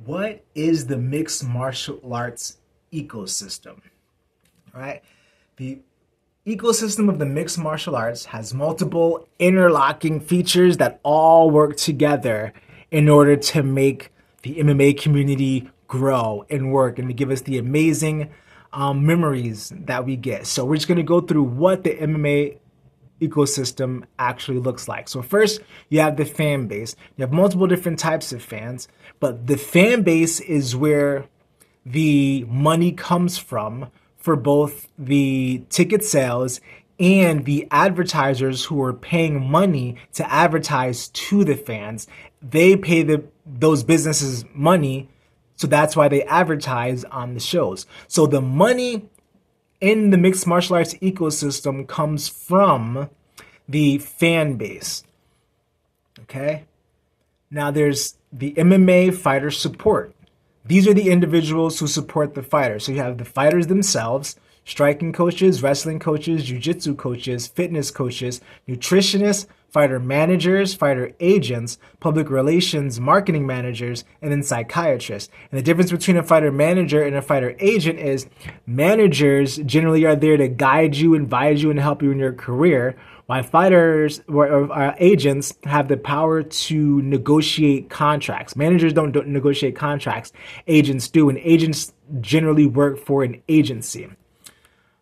What is the mixed martial arts ecosystem? All right. The ecosystem of the mixed martial arts has multiple interlocking features that all work together in order to make the MMA community grow and work and to give us the amazing memories that we get. So we're just going to go through what the MMA ecosystem actually looks like. So first, you have the fan base. You have multiple different types of fans, but the fan base is where the money comes from for both the ticket sales and the advertisers who are paying money to advertise to the fans. They pay those businesses money, so that's why they advertise on the shows. So the money in the mixed martial arts ecosystem comes from the fan base. Okay? Now there's the MMA fighter support. These are the individuals who support the fighters. So you have the fighters themselves, striking coaches, wrestling coaches, jiu-jitsu coaches, fitness coaches, nutritionists, fighter managers, fighter agents, public relations, marketing managers, and then psychiatrists. And the difference between a fighter manager and a fighter agent is managers generally are there to guide you, advise you, and help you in your career, while fighters or agents have the power to negotiate contracts. Managers don't negotiate contracts, agents do, and agents generally work for an agency.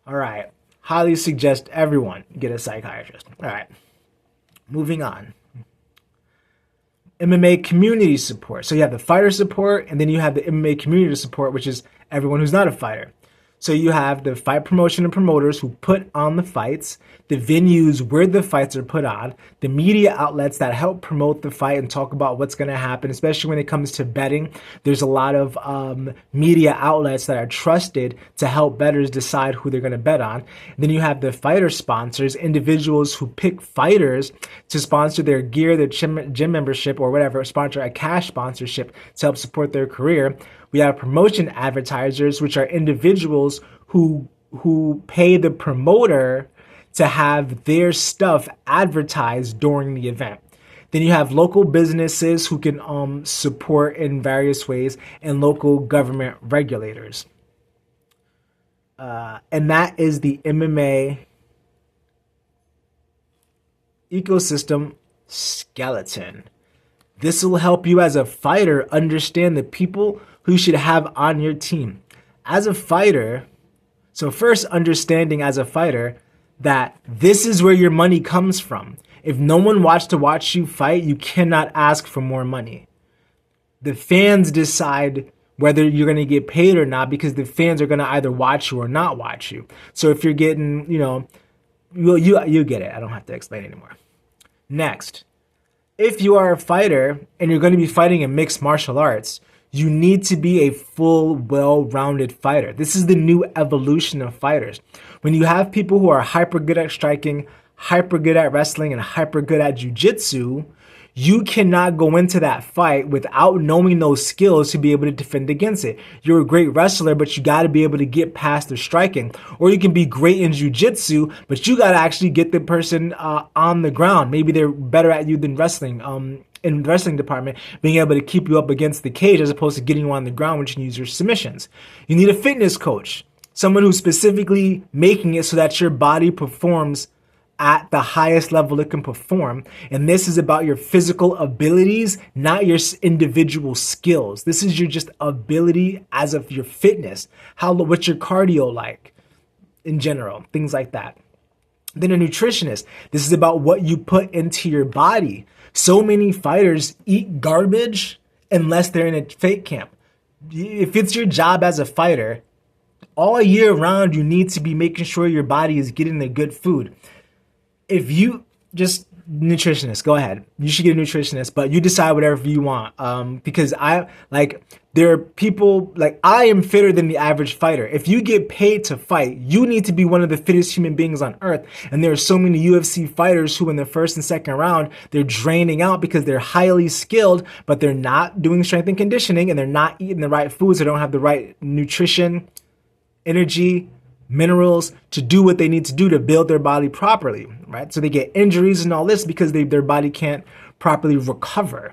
All right, highly suggest everyone get a psychiatrist. All right, moving on. MMA community support. So you have the fighter support, and then you have the MMA community support, which is everyone who's not a fighter. So you have the fight promotion and promoters who put on the fights, the venues where the fights are put on, the media outlets that help promote the fight and talk about what's going to happen, especially when it comes to betting. There's a lot of media outlets that are trusted to help bettors decide who they're going to bet on. And then you have the fighter sponsors, individuals who pick fighters to sponsor their gear, their gym membership, or whatever, sponsor a cash sponsorship to help support their career. We have promotion advertisers, which are individuals who pay the promoter to have their stuff advertised during the event. Then you have local businesses who can support in various ways, and local government regulators. And that is the MMA ecosystem skeleton. This will help you as a fighter understand the people who you should have on your team. As a fighter, so first understanding as a fighter that this is where your money comes from. If no one wants to watch you fight, you cannot ask for more money. The fans decide whether you're going to get paid or not, because the fans are going to either watch you or not watch you. So if you're getting, you get it. I don't have to explain anymore. Next, if you are a fighter and you're going to be fighting in mixed martial arts, you need to be a full, well-rounded fighter. This is the new evolution of fighters. When you have people who are hyper good at striking, hyper good at wrestling, and hyper good at jiu-jitsu, you cannot go into that fight without knowing those skills to be able to defend against it. You're a great wrestler, but you got to be able to get past the striking. Or you can be great in jiu-jitsu, but you got to actually get the person on the ground. Maybe they're better at you than wrestling. In the wrestling department, being able to keep you up against the cage as opposed to getting you on the ground, which you can use your submissions. You need a fitness coach, someone who's specifically making it so that your body performs at the highest level it can perform. And this is about your physical abilities, not your individual skills. This is your just ability as of your fitness. What's your cardio like in general, things like that. Then a nutritionist. This is about what you put into your body. So many fighters eat garbage unless they're in a fake camp. If it's your job as a fighter, all year round, you need to be making sure your body is getting the good food. If you just nutritionist, go ahead. You should get a nutritionist, but you decide whatever you want. Because there are people, I am fitter than the average fighter. If you get paid to fight, you need to be one of the fittest human beings on earth. And there are so many UFC fighters who in the first and second round, they're draining out because they're highly skilled, but they're not doing strength and conditioning, and they're not eating the right foods. They don't have the right nutrition, energy, minerals to do what they need to do to build their body properly, right? So they get injuries and all this because their body can't properly recover,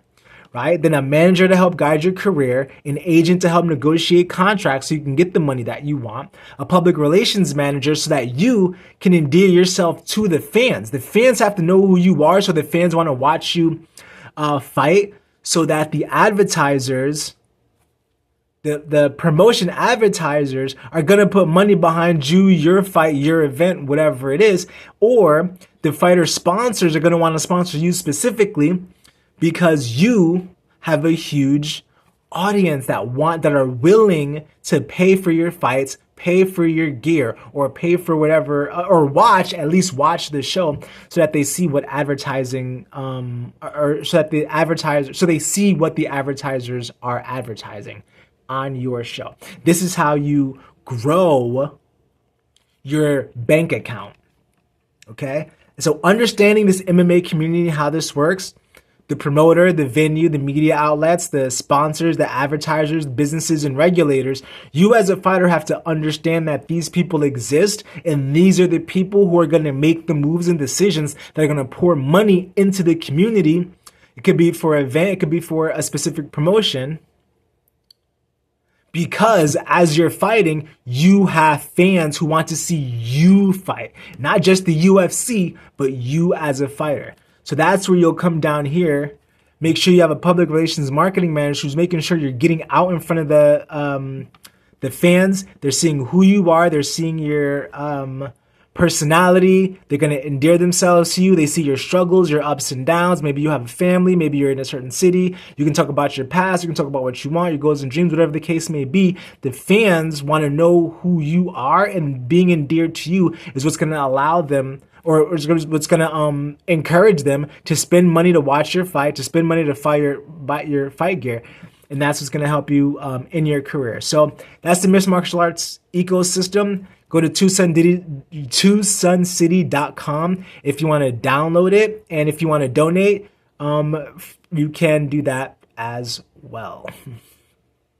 right? Then a manager to help guide your career, an agent to help negotiate contracts so you can get the money that you want, a public relations manager so that you can endear yourself to the fans. The fans have to know who you are, so the fans want to watch you fight, so that the advertisers, the promotion advertisers are going to put money behind you, your fight, your event, whatever it is, or the fighter sponsors are going to want to sponsor you specifically because you have a huge audience that are willing to pay for your fights, pay for your gear, or pay for whatever, or at least watch the show so that they see what advertising, so they see what the advertisers are advertising on your show. This is how you grow your bank account. Okay? So understanding this MMA community, how this works, the promoter, the venue, the media outlets, the sponsors, the advertisers, businesses, and regulators, you as a fighter have to understand that these people exist, and these are the people who are going to make the moves and decisions that are going to pour money into the community. It could be for an event, it could be for a specific promotion. Because as you're fighting, you have fans who want to see you fight. Not just the UFC, but you as a fighter. So that's where you'll come down here. Make sure you have a public relations marketing manager who's making sure you're getting out in front of the fans. They're seeing who you are. They're seeing your personality. They're going to endear themselves to you. They see your struggles, your ups and downs. Maybe you have a family. Maybe you're in a certain city. You can talk about your past. You can talk about what you want, your goals and dreams, whatever the case may be. The fans want to know who you are, and being endeared to you is what's going to allow them, or what's going to encourage them to spend money to watch your fight, to spend money to buy your fight gear. And that's what's going to help you in your career. So that's the Mixed Martial Arts ecosystem. Go to TwoSunCity.com if you want to download it. And if you want to donate, you can do that as well.